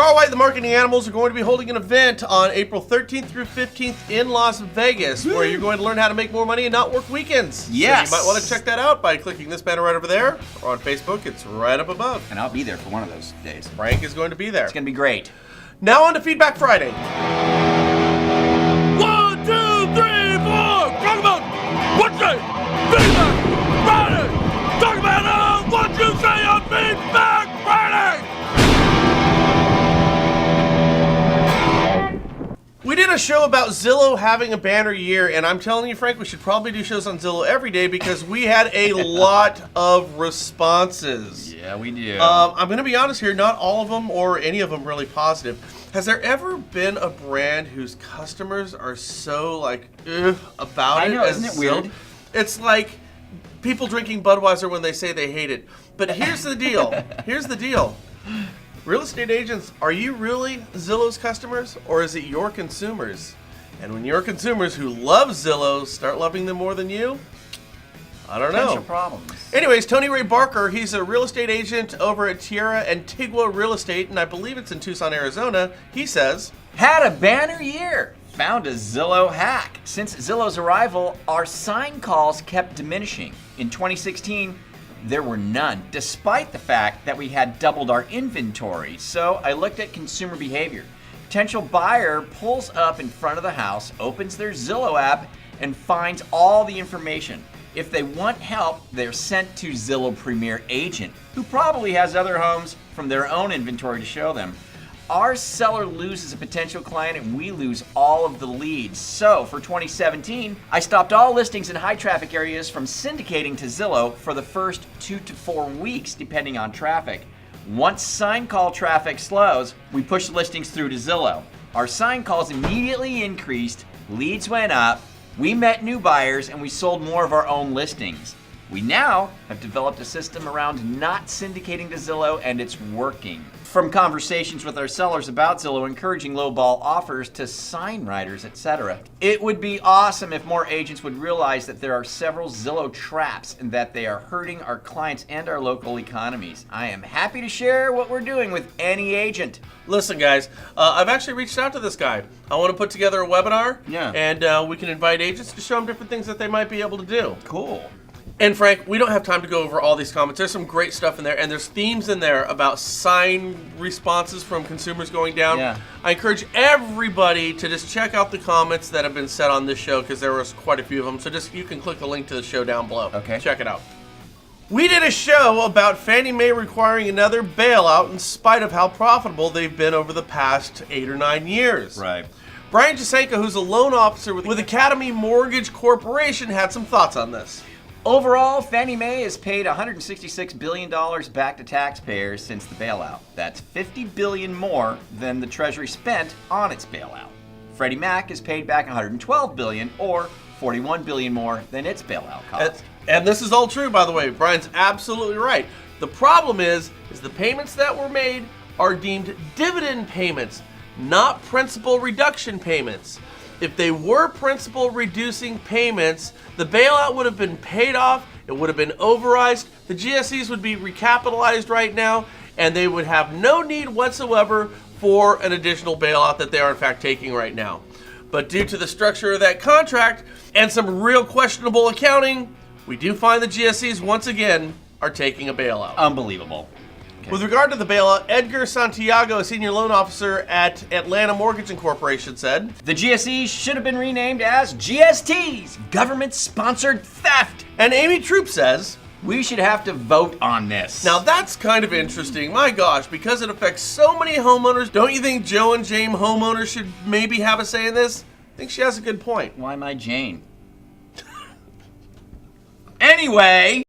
Carl White, the Marketing Animals, are going to be holding an event on April 13th through 15th in Las Vegas, where you're going to learn how to make more money and not work weekends. Yes. So you might want to check that out by clicking this banner right over there, or on Facebook. It's right up above. And I'll be there for one of those days. Frank is going to be there. It's going to be great. Now on to Feedback Friday. 1, 2, 3, 4. Talk about what say. Feedback Friday. Talk about what you say on Feedback Friday. We did a show about Zillow having a banner year, and I'm telling you, Frank, we should probably do shows on Zillow every day because we had a lot of responses. Yeah, we do. I'm going to be honest here, not all of them or any of them really positive. Has there ever been a brand whose customers are so like about it? I know, isn't it weird? It's like people drinking Budweiser when they say they hate it. But here's the deal. Here's the deal. Real estate agents, are you really Zillow's customers, or is it your consumers? And when your consumers who love Zillow start loving them more than you, I don't know. Potential problems. Anyways, Tony Ray Barker, he's a real estate agent over at Tierra Antigua Real Estate, and I believe it's in Tucson, Arizona. He says, Had a banner year. Found a Zillow hack. Since Zillow's arrival, our sign calls kept diminishing. In 2016, there were none, despite the fact that we had doubled our inventory. So I looked at consumer behavior. Potential buyer pulls up in front of the house, opens their Zillow app, and finds all the information. If they want help, they're sent to Zillow Premier Agent, who probably has other homes from their own inventory to show them. Our seller loses a potential client and we lose all of the leads. So for 2017, I stopped all listings in high traffic areas from syndicating to Zillow for the first 2 to 4 weeks, depending on traffic. Once sign call traffic slows, we push listings through to Zillow. Our sign calls immediately increased, leads went up, we met new buyers, and we sold more of our own listings. We now have developed a system around not syndicating to Zillow, and it's working. From conversations with our sellers about Zillow, encouraging lowball offers to sign writers, etc. It would be awesome if more agents would realize that there are several Zillow traps and that they are hurting our clients and our local economies. I am happy to share what we're doing with any agent. listen, guys, I've actually reached out to this guy. I want to put together a webinar, and we can invite agents to show them different things that they might be able to do. Cool. And Frank, we don't have time to go over all these comments. There's some great stuff in there, and there's themes in there about sign responses from consumers going down. Yeah. I encourage everybody to just check out the comments that have been said on this show, because there was quite a few of them. So just you can click the link to the show down below. Okay. Check it out. We did a show about Fannie Mae requiring another bailout in spite of how profitable they've been over the past 8 or 9 years. Right. Brian Jasenko, who's a loan officer with Academy Mortgage Corporation, had some thoughts on this. Overall, Fannie Mae has paid $166 billion back to taxpayers since the bailout. That's $50 billion more than the Treasury spent on its bailout. Freddie Mac has paid back $112 billion, or $41 billion more than its bailout cost. And this is all true, by the way. Brian's absolutely right. The problem is the payments that were made are deemed dividend payments, not principal reduction payments. If they were principal reducing payments, the bailout would have been paid off, it would have been overized, the GSEs would be recapitalized right now, and they would have no need whatsoever for an additional bailout that they are in fact taking right now. But due to the structure of that contract and some real questionable accounting, we do find the GSEs once again are taking a bailout. Unbelievable. Okay. With regard to the bailout, Edgar Santiago, a senior loan officer at Atlanta Mortgage Corporation, said, The GSEs should have been renamed as GSTs, government-sponsored theft. And Amy Troop says, We should have to vote on this. Now that's kind of interesting. My gosh, because it affects so many homeowners, don't you think Joe and Jane homeowners should maybe have a say in this? I think she has a good point. Why am I Jane? Anyway...